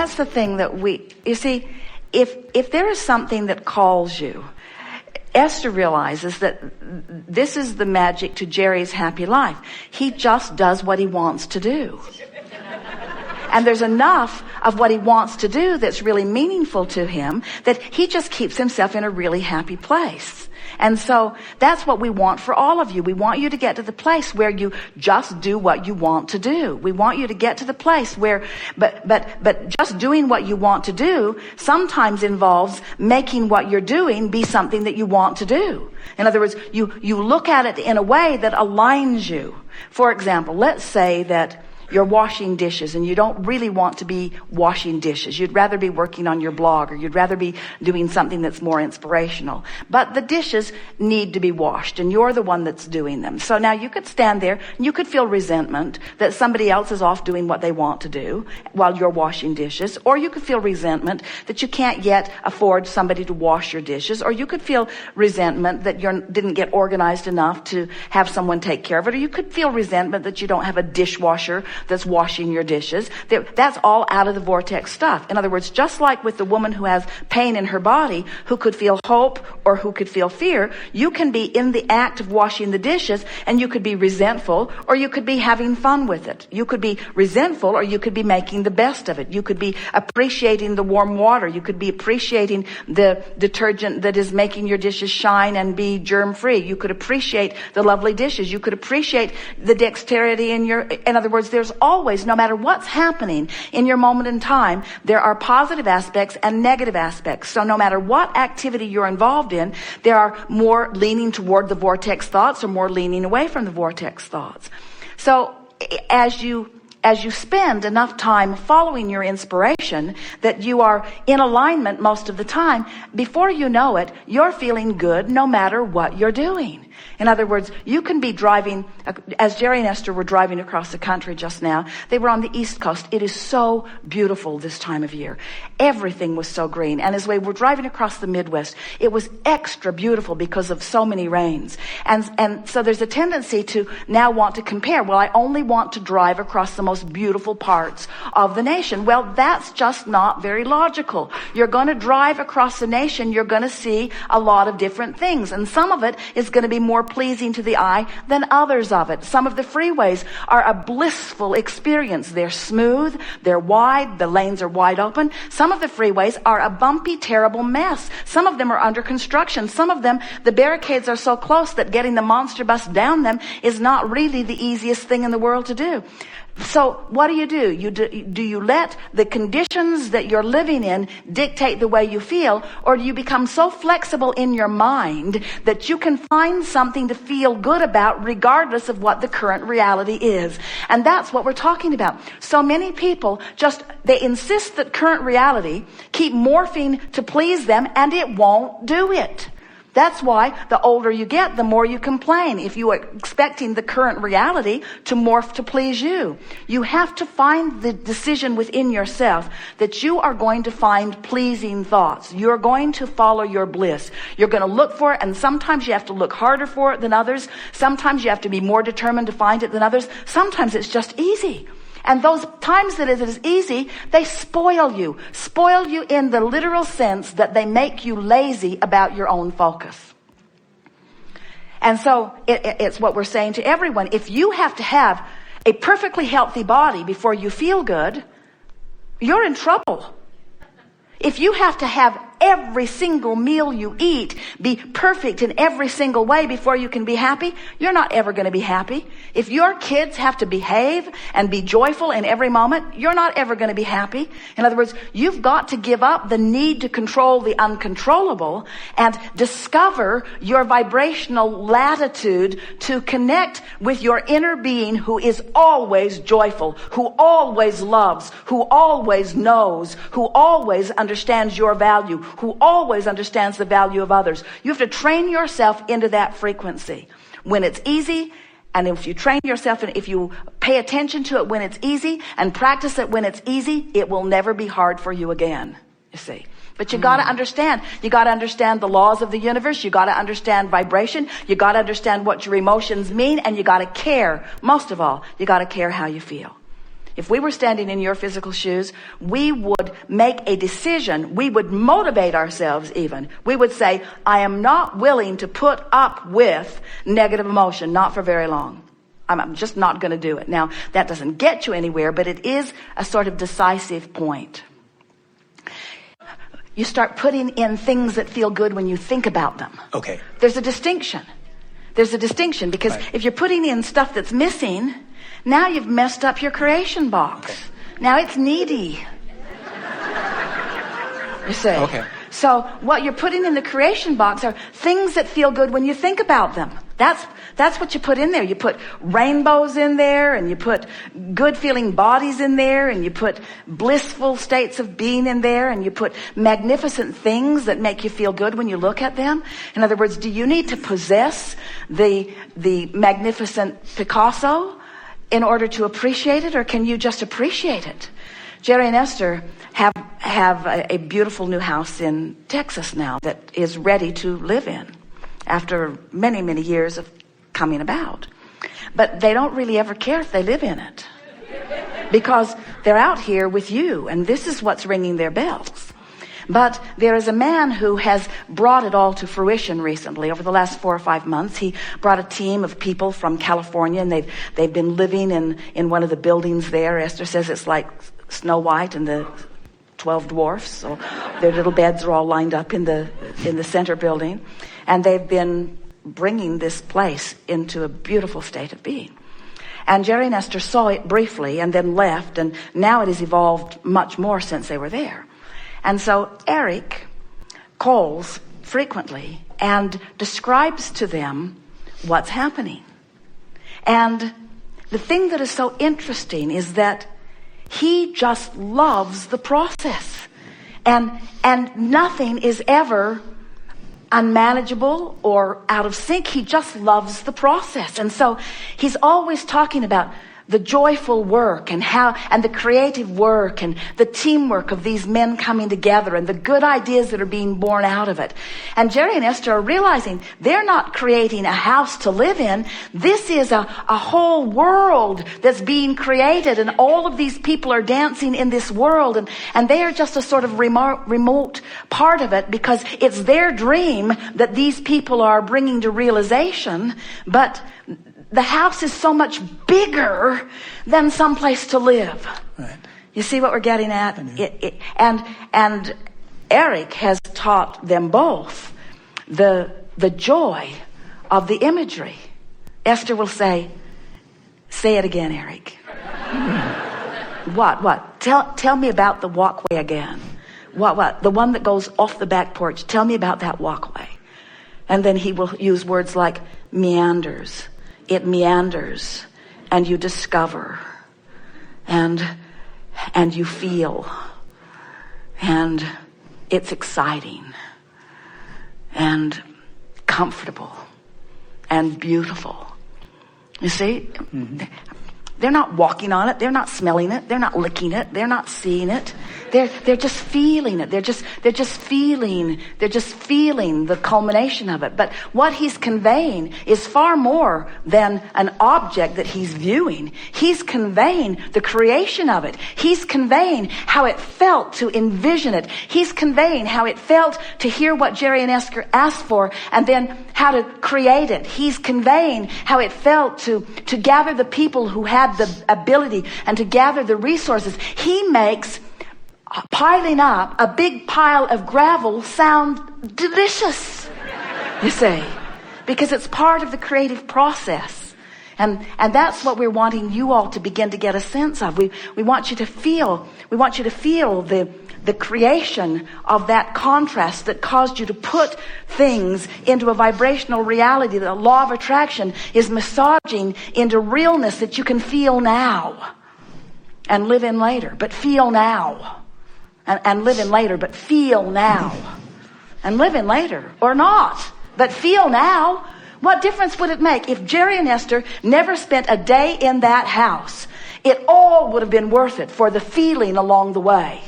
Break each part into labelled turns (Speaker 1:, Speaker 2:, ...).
Speaker 1: that's the thing that you see, if there is something that calls you, Esther realizes that this is the magic to Jerry's happy life. He just does what he wants to do. And there's enough of what he wants to do that's really meaningful to him that he just keeps himself in a really happy place. And so that's what we want for all of you. We want you to get to the place where you just do what you want to do. We want you to get to the place where, but just doing what you want to do sometimes involves making what you're doing be something that you want to do. In other words, you look at it in a way that aligns you. For example, let's say that you're washing dishes and you don't really want to be washing dishes. You'd rather be working on your blog, or you'd rather be doing something that's more inspirational. But the dishes need to be washed and you're the one that's doing them. So now you could stand there and you could feel resentment that somebody else is off doing what they want to do while you're washing dishes. Or you could feel resentment that you can't yet afford somebody to wash your dishes. Or you could feel resentment that you didn't get organized enough to have someone take care of it. Or you could feel resentment that you don't have a dishwasher that's washing your dishes. That's all out of the vortex stuff. In other words, just like with the woman who has pain in her body, who could feel hope or who could feel fear, you can be in the act of washing the dishes and you could be resentful, or you could be having fun with it. You could be resentful, or you could be making the best of it. You could be appreciating the warm water. You could be appreciating the detergent that is making your dishes shine and be germ-free. You could appreciate the lovely dishes. You could appreciate the dexterity in other words, there's always, no matter what's happening in your moment in time, there are positive aspects and negative aspects. So no matter what activity you're involved in, there are more leaning toward the vortex thoughts or more leaning away from the vortex thoughts. So as you spend enough time following your inspiration that you are in alignment most of the time, before you know it, you're feeling good no matter what you're doing. In other words, you can be driving, as Jerry and Esther were driving across the country just now. They were on the East Coast. It is so beautiful this time of year. Everything was so green. And as we were driving across the Midwest, it was extra beautiful because of so many rains. And so there's a tendency to now want to compare. Well, I only want to drive across the most beautiful parts of the nation. Well, that's just not very logical. You're going to drive across the nation. You're going to see a lot of different things. And some of it is going to be more pleasing to the eye than others of it. Some of the freeways are a blissful experience. They're smooth, they're wide, the lanes are wide open. Some of the freeways are a bumpy, terrible mess. Some of them are under construction. Some of them, the barricades are so close that getting the monster bus down them is not really the easiest thing in the world to do. So what do? Do you let the conditions that you're living in dictate the way you feel, or do you become so flexible in your mind that you can find something to feel good about regardless of what the current reality is? And that's what we're talking about. So many people they insist that current reality keep morphing to please them, and it won't do it. That's why the older you get, the more you complain. If you are expecting the current reality to morph to please you, you have to find the decision within yourself that you are going to find pleasing thoughts. You're going to follow your bliss. You're going to look for it, and sometimes you have to look harder for it than others. Sometimes you have to be more determined to find it than others. Sometimes it's just easy. And those times that it is easy, they spoil you in the literal sense that they make you lazy about your own focus. And so it's what we're saying to everyone. If you have to have a perfectly healthy body before you feel good, you're in trouble. If you have to have every single meal you eat be perfect in every single way before you can be happy, you're not ever going to be happy. If your kids have to behave and be joyful in every moment, you're not ever going to be happy. In other words, you've got to give up the need to control the uncontrollable and discover your vibrational latitude to connect with your inner being who is always joyful, who always loves, who always knows, who always understands your value, who always understands the value of others. You have to train yourself into that frequency. When it's easy, and if you train yourself and if you pay attention to it when it's easy and practice it when it's easy, it will never be hard for you again, you see. But you got to understand. You got to understand the laws of the universe. You got to understand vibration. You got to understand what your emotions mean, and you got to care. Most of all, you got to care how you feel. if we were standing in your physical shoes, we would make a decision. We would motivate ourselves even. We would say, I am not willing to put up with negative emotion, not for very long. I'm just not going to do it. Now, that doesn't get you anywhere, but it is a sort of decisive point. You start putting in things that feel good when you think about them.
Speaker 2: Okay.
Speaker 1: There's a distinction. There's a distinction because if you're putting in stuff that's missing, now you've messed up your creation box.
Speaker 2: Okay.
Speaker 1: Now it's needy. You see?
Speaker 2: Okay.
Speaker 1: So what you're putting in the creation box are things that feel good when you think about them. That's what you put in there. You put rainbows in there, and you put good feeling bodies in there, and you put blissful states of being in there, and you put magnificent things that make you feel good when you look at them. In other words, do you need to possess the magnificent Picasso in order to appreciate it, or can you just appreciate it? Jerry and Esther have a beautiful new house in Texas now that is ready to live in after many, many years of coming about. But they don't really ever care if they live in it because they're out here with you, and this is what's ringing their bells. But there is a man who has brought it all to fruition recently. Over the last 4 or 5 months, he brought a team of people from California, and they've been living in one of the buildings there. Esther says it's like Snow White and the 12 dwarfs. So their little beds are all lined up in the center building, and they've been bringing this place into a beautiful state of being. And Jerry and Esther saw it briefly and then left, and now it has evolved much more since they were there. And so Eric calls frequently and describes to them what's happening. And the thing that is so interesting is that he just loves the process. And nothing is ever unmanageable or out of sync. He just loves the process. And so he's always talking about the joyful work and the creative work and the teamwork of these men coming together and the good ideas that are being born out of it. And Jerry and Esther are realizing they're not creating a house to live in. This is a whole world that's being created, and all of these people are dancing in this world, and they are just a sort of remote part of it because it's their dream that these people are bringing to realization. But the house is so much bigger than some place to live.
Speaker 2: Right.
Speaker 1: You see what we're getting at? And Eric has taught them both the joy of the imagery. Esther will say it again, Eric. What? Tell me about the walkway again. What? The one that goes off the back porch. Tell me about that walkway. And then he will use words like meanders. It meanders, and you discover, and you feel, and it's exciting, and comfortable, and beautiful. You see? Mm-hmm. They're not walking on it. They're not smelling it. They're not licking it. They're not seeing it. They're just feeling it. They're just feeling the culmination of it. But what he's conveying is far more than an object that he's viewing. He's conveying the creation of it. He's conveying how it felt to envision it. He's conveying how it felt to hear what Jerry and Esther asked for and then how to create it. He's conveying how it felt to gather the people who had the ability and to gather the resources. He makes piling up a big pile of gravel sound delicious, you see, because it's part of the creative process. And that's what we're wanting you all to begin to get a sense of. We want you to feel the creation of that contrast that caused you to put things into a vibrational reality that the law of attraction is massaging into realness that you can feel now and live in later, but feel now. And live in later, but feel now. And live in later, or not, but feel now. What difference would it make if Jerry and Esther never spent a day in that house? It all would have been worth it for the feeling along the way.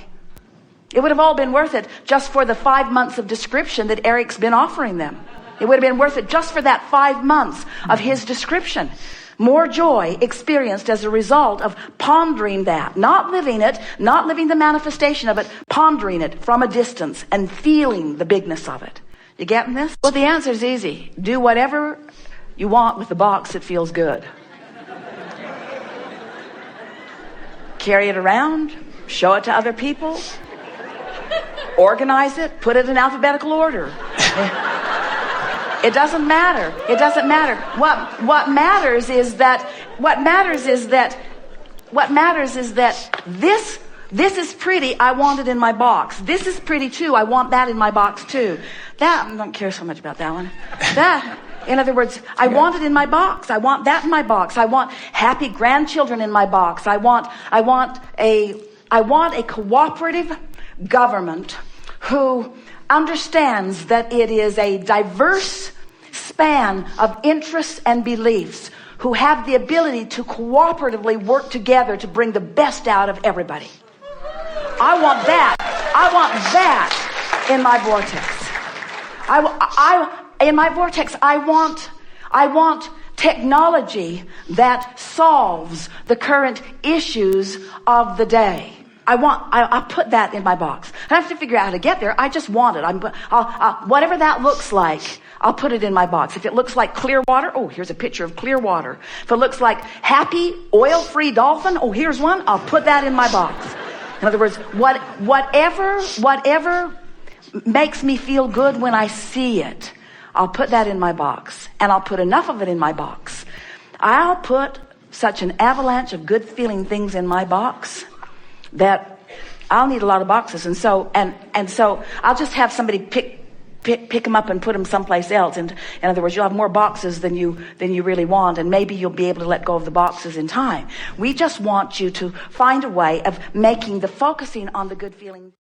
Speaker 1: It would have all been worth it just for the 5 months of description that Eric's been offering them. It would have been worth it just for that 5 months of his description. More joy experienced as a result of pondering that, not living it, not living the manifestation of it, pondering it from a distance and feeling the bigness of it. You getting this? Well, the answer is easy. Do whatever you want with the box that feels good. Carry it around, show it to other people, organize it, put it in alphabetical order. It doesn't matter. It doesn't matter. What matters is that this is pretty, I want it in my box. This is pretty too, I want that in my box too. That, I don't care so much about that one. That, in other words, I want it in my box. I want that in my box. I want happy grandchildren in my box. I want a cooperative government who understands that it is a diverse span of interests and beliefs, who have the ability to cooperatively work together to bring the best out of everybody. I want that. I want that in my vortex. In my vortex, I want technology that solves the current issues of the day. I put that in my box. I have to figure out how to get there. I just want it. Whatever that looks like, I'll put it in my box. If it looks like clear water, oh, here's a picture of clear water. If it looks like happy, oil-free dolphin, oh, here's one. I'll put that in my box. In other words, whatever makes me feel good when I see it, I'll put that in my box. And I'll put enough of it in my box. I'll put such an avalanche of good feeling things in my box that I'll need a lot of boxes. And so I'll just have somebody pick them up and put them someplace else. And in other words, you'll have more boxes than you really want, and maybe you'll be able to let go of the boxes in time. We just want you to find a way of making the focusing on the good feeling